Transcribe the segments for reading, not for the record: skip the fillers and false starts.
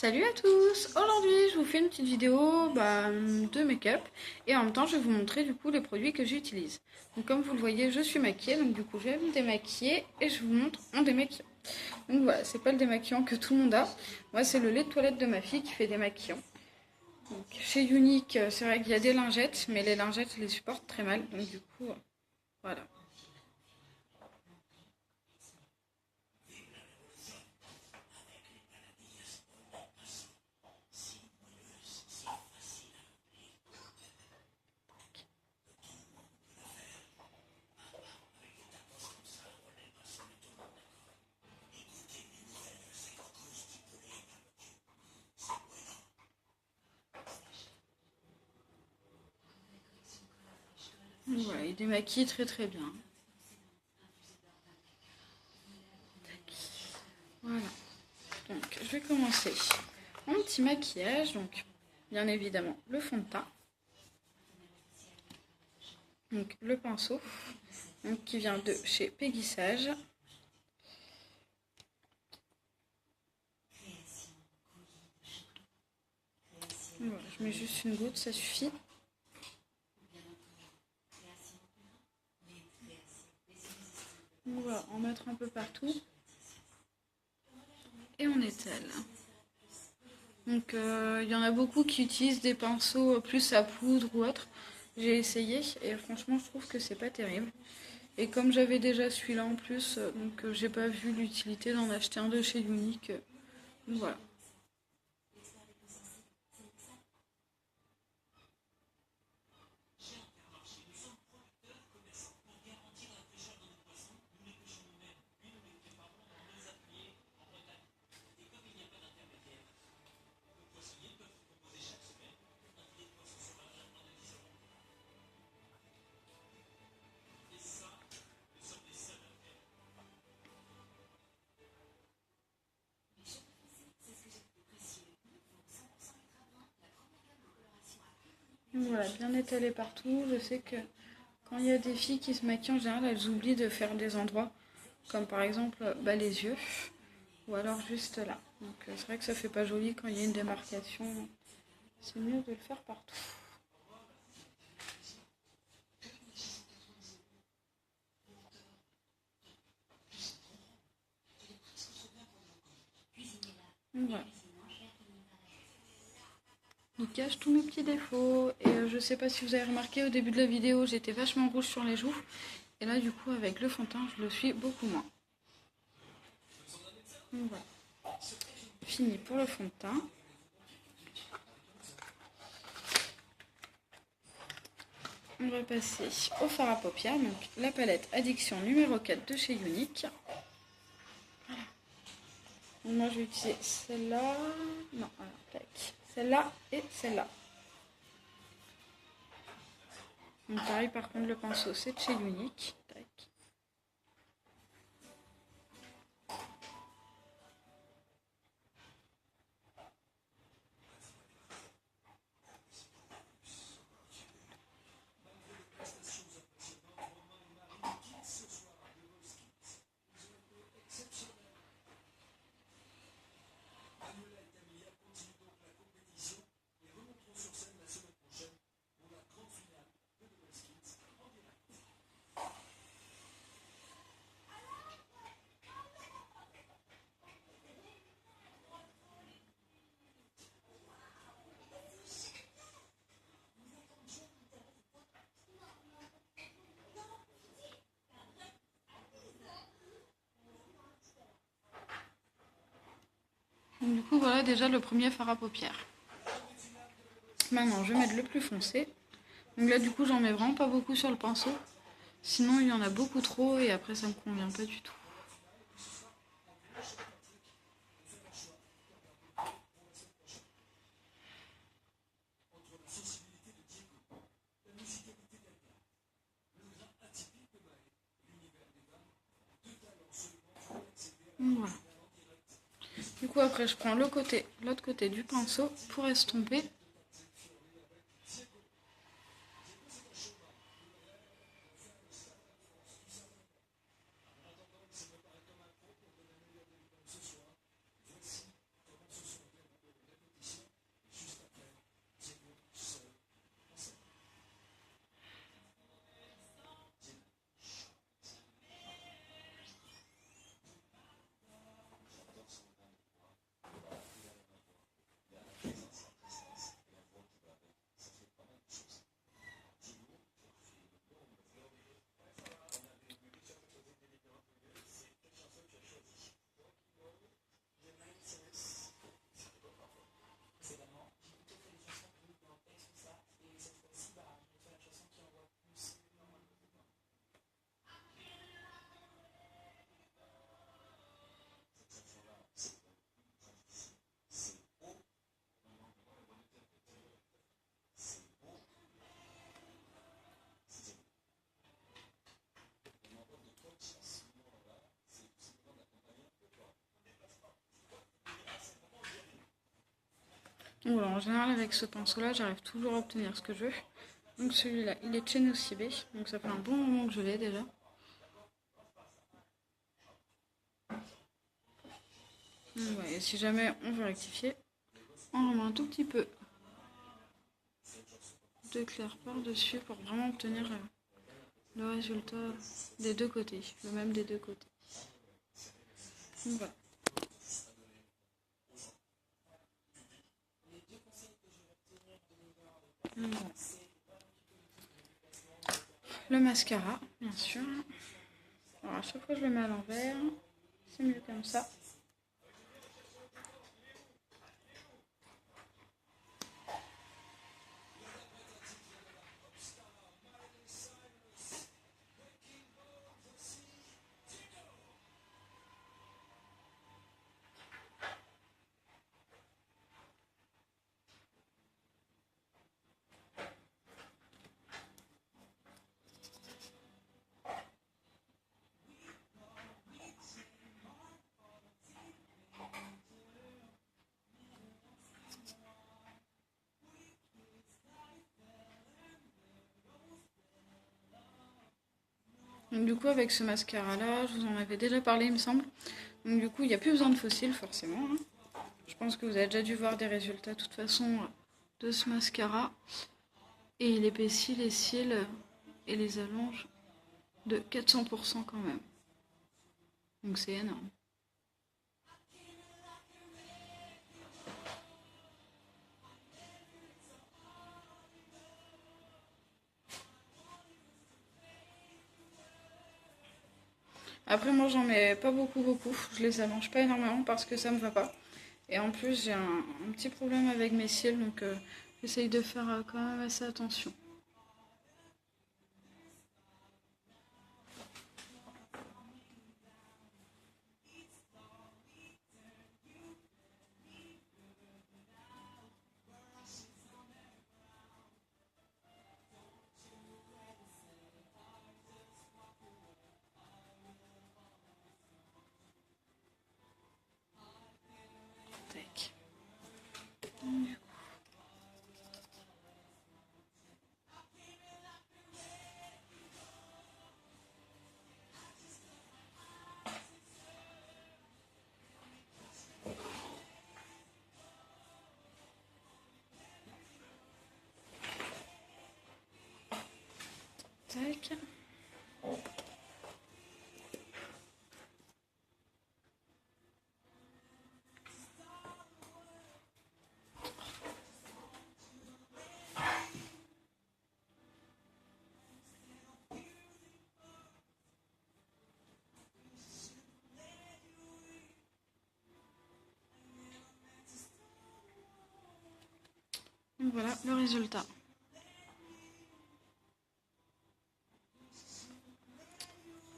Salut à tous! Aujourd'hui, je vous fais une petite vidéo de make-up et en même temps, je vais vous montrer du coup les produits que j'utilise. Donc, comme vous le voyez, je suis maquillée, donc du coup, je vais me démaquiller et je vous montre mon démaquillant. Donc voilà, c'est pas le démaquillant que tout le monde a. Moi, c'est le lait de toilette de ma fille qui fait démaquillant. Donc, chez Unique, c'est vrai qu'il y a des lingettes, mais les lingettes, je les supporte très mal. Donc, du coup, voilà. Donc, voilà, il démaquille très très bien. Voilà. Donc, je vais commencer mon petit maquillage. Donc, bien évidemment, le fond de teint. Donc, le pinceau, donc, qui vient de chez Peggy Sage. Voilà, je mets juste une goutte, ça suffit. On va en mettre un peu partout. Et on étale. Donc, il y en a beaucoup qui utilisent des pinceaux plus à poudre ou autre. J'ai essayé et franchement, je trouve que c'est pas terrible. Et comme j'avais déjà celui-là en plus, donc j'ai pas vu l'utilité d'en acheter un de chez Unique. Donc voilà. Donc voilà, bien étalé partout. Je sais que quand il y a des filles qui se maquillent en général, elles oublient de faire des endroits comme par exemple les yeux ou alors juste là. Donc c'est vrai que ça fait pas joli quand il y a une démarcation. C'est mieux de le faire partout. Donc voilà. Il cache tous mes petits défauts. Et je sais pas si vous avez remarqué au début de la vidéo, j'étais vachement rouge sur les joues. Et là du coup avec le fond de teint, je le suis beaucoup moins. Donc voilà. Fini pour le fond de teint. On va passer au fard à paupières, donc la palette Addiction numéro 4 de chez Unique. Donc moi je vais utiliser celle-là, non, alors, tac, celle-là et celle-là. Donc pareil par contre le pinceau c'est de chez Unique. Tac. Donc du coup voilà déjà le premier fard à paupières. Maintenant je vais mettre le plus foncé. Donc là du coup j'en mets vraiment pas beaucoup sur le pinceau. Sinon il y en a beaucoup trop et après ça me convient pas du tout. Donc voilà. Du coup après je prends l'autre côté du pinceau pour estomper. Donc voilà, en général, avec ce pinceau-là, j'arrive toujours à obtenir ce que je veux. Donc celui-là, il est de chez Nocibé. Donc ça fait un bon moment que je l'ai déjà. Donc voilà, et si jamais on veut rectifier, on remet un tout petit peu de clair par-dessus pour vraiment obtenir le résultat des deux côtés, le même des deux côtés. Donc voilà. Donc voilà. Le mascara, bien sûr. Alors à chaque fois je le mets à l'envers, c'est mieux comme ça. Donc du coup avec ce mascara là, je vous en avais déjà parlé il me semble. Donc du coup il n'y a plus besoin de fossiles forcément. Hein. Je pense que vous avez déjà dû voir des résultats de toute façon de ce mascara. Et il épaissit les cils et les allonge de 400% quand même. Donc c'est énorme. Après moi j'en mets pas beaucoup. Je les allonge pas énormément parce que ça me va pas. Et en plus j'ai un petit problème avec mes cils donc j'essaye de faire quand même assez attention. Tac. Tac. Donc voilà le résultat.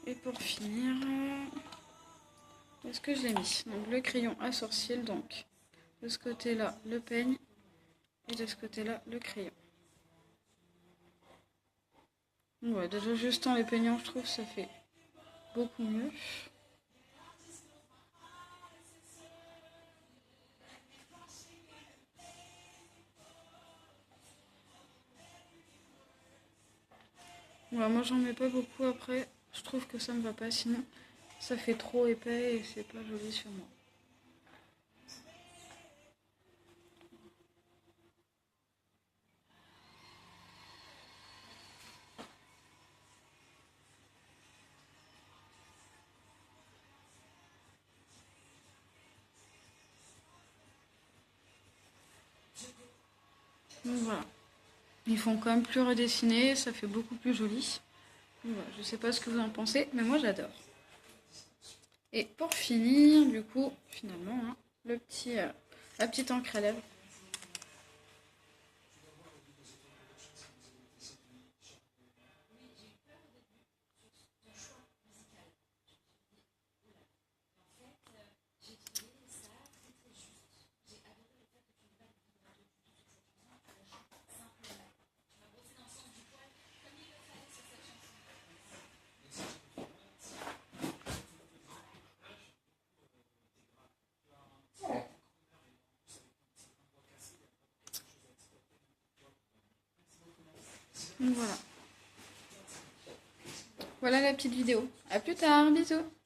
Et pour finir, où est-ce que je l'ai mis? Donc le crayon à sourcils, donc de ce côté-là le peigne et de ce côté-là le crayon. Donc voilà, déjà juste en les peignant, je trouve que ça fait beaucoup mieux. Ouais, moi j'en mets pas beaucoup après, je trouve que ça me va pas sinon ça fait trop épais et c'est pas joli sur moi. Donc voilà, ils font quand même plus redessiner, ça fait beaucoup plus joli. Donc voilà, je sais pas ce que vous en pensez, mais moi j'adore. Et pour finir, du coup, finalement, hein, la petite encre à lèvres. Donc voilà. Voilà la petite vidéo. À plus tard, bisous.